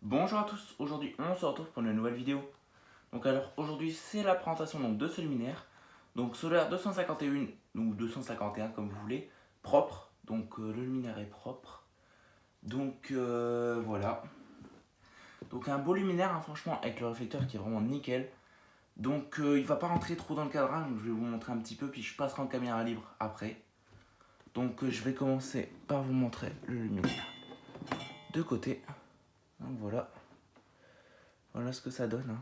Bonjour à tous, aujourd'hui on se retrouve pour une nouvelle vidéo. Donc alors aujourd'hui c'est la présentation de ce luminaire. Donc solaire 251 ou 251 comme vous voulez, propre. Donc le luminaire est propre. Donc voilà. Donc un beau luminaire hein, franchement avec le réflecteur qui est vraiment nickel. Donc il va pas rentrer trop dans le cadrage, donc je vais vous montrer un petit peu puis je passerai en caméra libre après. Donc je vais commencer par vous montrer le luminaire de côté. Donc voilà. Voilà ce que ça donne.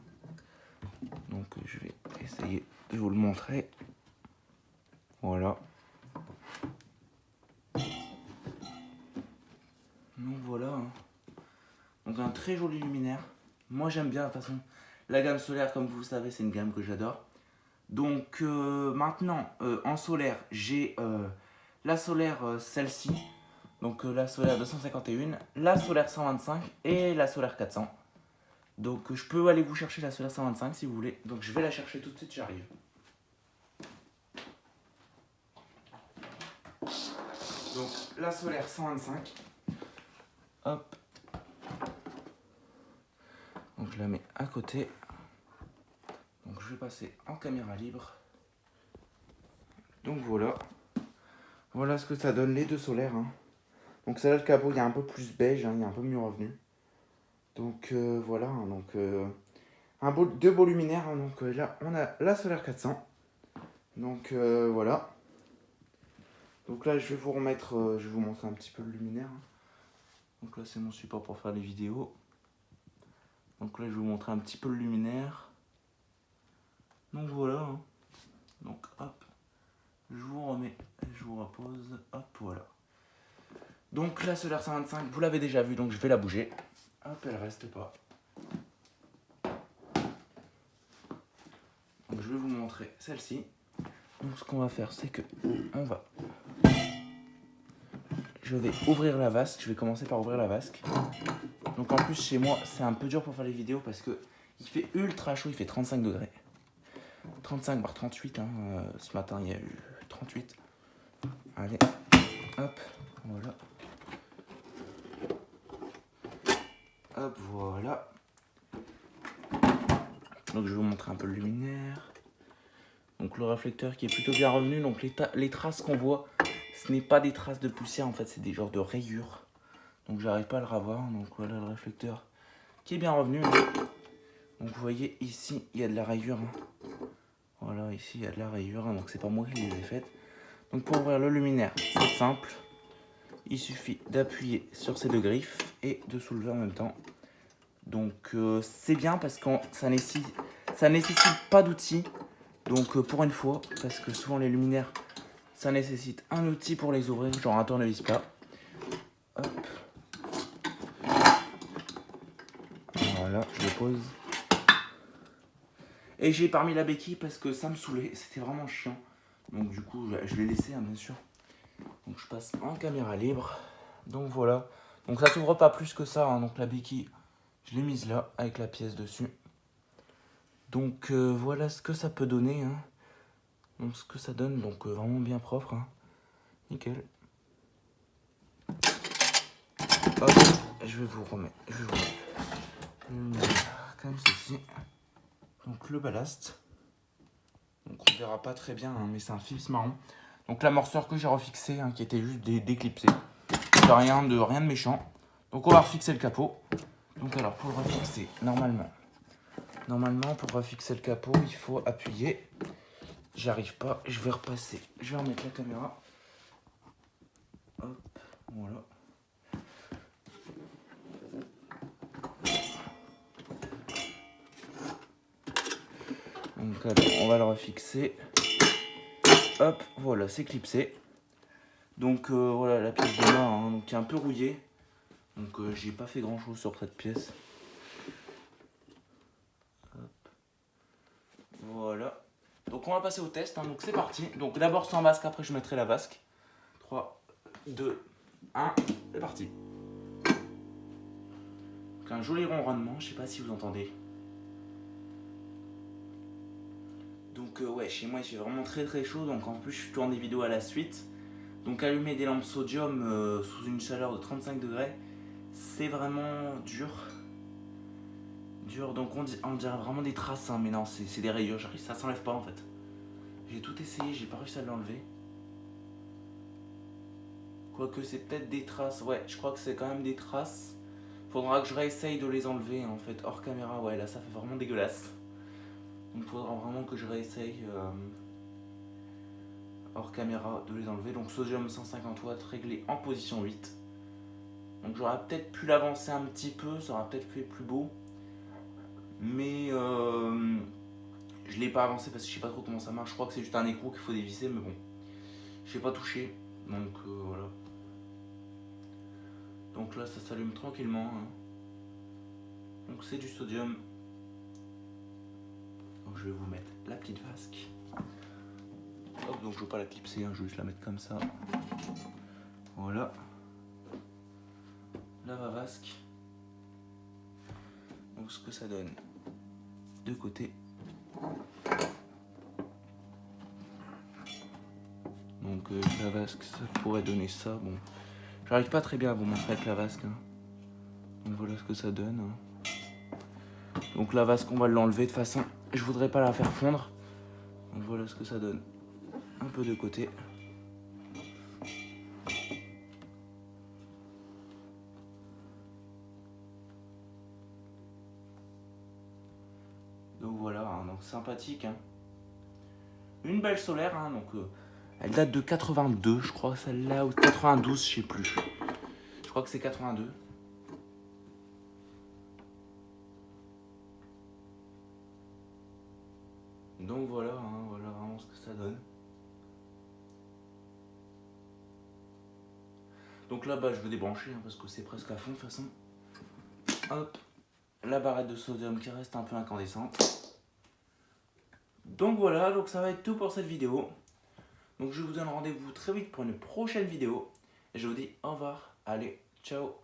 Donc je vais essayer de vous le montrer. Voilà. Donc voilà. Donc un très joli luminaire. Moi j'aime bien de toute façon. La gamme solaire comme vous le savez c'est une gamme que j'adore. Donc maintenant en solaire j'ai la solaire celle-ci. Donc la solaire 251, la solaire 125 et la solaire 400. Donc je peux aller vous chercher la solaire 125 si vous voulez. Donc je vais la chercher tout de suite, j'arrive. Donc la solaire 125. Hop. Donc je la mets à côté. Donc je vais passer en caméra libre. Donc voilà. Voilà ce que ça donne les deux solaires. Donc celle-là le capot il est un peu plus beige, il est un peu mieux revenu. Donc voilà. Donc deux beaux luminaires. Donc là on a la solaire 400. Donc voilà. Donc là je vais vous remettre, je vais vous montrer un petit peu le luminaire. Donc là c'est mon support pour faire les vidéos. Donc là je vais vous montrer un petit peu le luminaire. Donc voilà. Donc hop. Je vous remets, je vous repose, hop voilà. Donc la solaire 125, vous l'avez déjà vu, donc je vais la bouger. Hop, elle reste pas. Donc je vais vous montrer celle-ci. Donc ce qu'on va faire, c'est que je vais ouvrir la vasque, je vais commencer par ouvrir la vasque. Donc en plus chez moi, c'est un peu dur pour faire les vidéos parce que il fait ultra chaud, il fait 35 degrés. 35 voire 38, ce matin il y a eu 38. Allez, hop, voilà. Hop, voilà. Donc je vais vous montrer un peu le luminaire. Donc le réflecteur qui est plutôt bien revenu. Donc les traces qu'on voit, ce n'est pas des traces de poussière en fait, c'est des genres de rayures. Donc j'arrive pas à le revoir. Donc voilà le réflecteur qui est bien revenu. Donc vous voyez ici il y a de la rayure. Voilà, ici il y a de la rayure. Donc c'est pas moi qui les ai faites. Donc pour ouvrir le luminaire, c'est simple. Il suffit d'appuyer sur ces deux griffes et de soulever en même temps. Donc c'est bien parce que ça nécessite pas d'outils. Donc pour une fois, parce que souvent les luminaires, ça nécessite un outil pour les ouvrir, genre un tournevis plat. Hop. Voilà, je le pose. Et j'ai pas mis la béquille parce que ça me saoulait, c'était vraiment chiant. Donc du coup, je l'ai laissé, bien sûr. Donc je passe en caméra libre. Donc voilà. Donc ça s'ouvre pas plus que ça. Donc la béquille, je l'ai mise là, avec la pièce dessus. Donc voilà ce que ça peut donner. Donc ce que ça donne, donc vraiment bien propre. Nickel. Hop, je vais vous remettre. Comme ceci. Donc le ballast. Donc on verra pas très bien, mais c'est un Philips marron. Donc l'amorceur que j'ai refixé, qui était juste déclipsé. Rien de méchant. Donc on va refixer le capot. Donc alors pour le refixer, normalement pour refixer le capot, il faut appuyer. J'arrive pas, je vais repasser. Je vais remettre la caméra. Hop, voilà. Donc alors, on va le refixer. Hop, voilà, c'est clipsé. Donc voilà la pièce de main, donc qui est un peu rouillée. Donc j'ai pas fait grand chose sur cette pièce. Hop. Voilà. Donc on va passer au test, donc c'est parti. Donc d'abord sans vasque, après je mettrai la vasque. 3, 2, 1, c'est parti. Donc un joli ronronnement, je sais pas si vous entendez. Donc ouais, chez moi il fait vraiment très chaud, donc en plus je tourne des vidéos à la suite. Donc allumer des lampes sodium sous une chaleur de 35 degrés, c'est vraiment dur. dur. Donc on dirait vraiment des traces, hein, mais non, c'est des rayures. Ça s'enlève pas en fait. J'ai tout essayé, j'ai pas réussi à l'enlever. Quoique c'est peut-être des traces. Ouais, je crois que c'est quand même des traces. Faudra que je réessaye de les enlever en fait hors caméra. Ouais, là ça fait vraiment dégueulasse. Donc faudra vraiment que je réessaye hors caméra de les enlever. Donc sodium 150 watts réglé en position 8. Donc j'aurais peut-être pu l'avancer un petit peu, ça aurait peut-être fait plus beau. Mais je l'ai pas avancé parce que je sais pas trop comment ça marche. Je crois que c'est juste un écrou qu'il faut dévisser, mais bon. Je sais pas touché. Donc voilà. Donc là ça s'allume tranquillement. Hein. Donc c'est du sodium. Donc je vais vous mettre la petite vasque. Hop, donc je ne veux pas la clipser, hein, je vais juste la mettre comme ça. Voilà. Lava vasque. Donc ce que ça donne de côté. Donc la vasque, ça pourrait donner ça. Bon, j'arrive pas très bien à vous montrer avec la vasque. Hein. Donc voilà ce que ça donne. Hein. Donc la vasque, on va l'enlever de toute façon. Je voudrais pas la faire fondre. Donc voilà ce que ça donne. Un peu de côté. Donc voilà, hein, donc sympathique. Hein. Une belle solaire, hein, donc elle date de 82, je crois, celle-là, ou 92, je sais plus. Je crois que c'est 82. Donc voilà, hein, voilà vraiment ce que ça donne. Donc là, bah, je vais débrancher hein, parce que c'est presque à fond de toute façon. Hop, la barrette de sodium qui reste un peu incandescente. Donc voilà, donc ça va être tout pour cette vidéo. Donc je vous donne rendez-vous très vite pour une prochaine vidéo. Et je vous dis au revoir. Allez, ciao.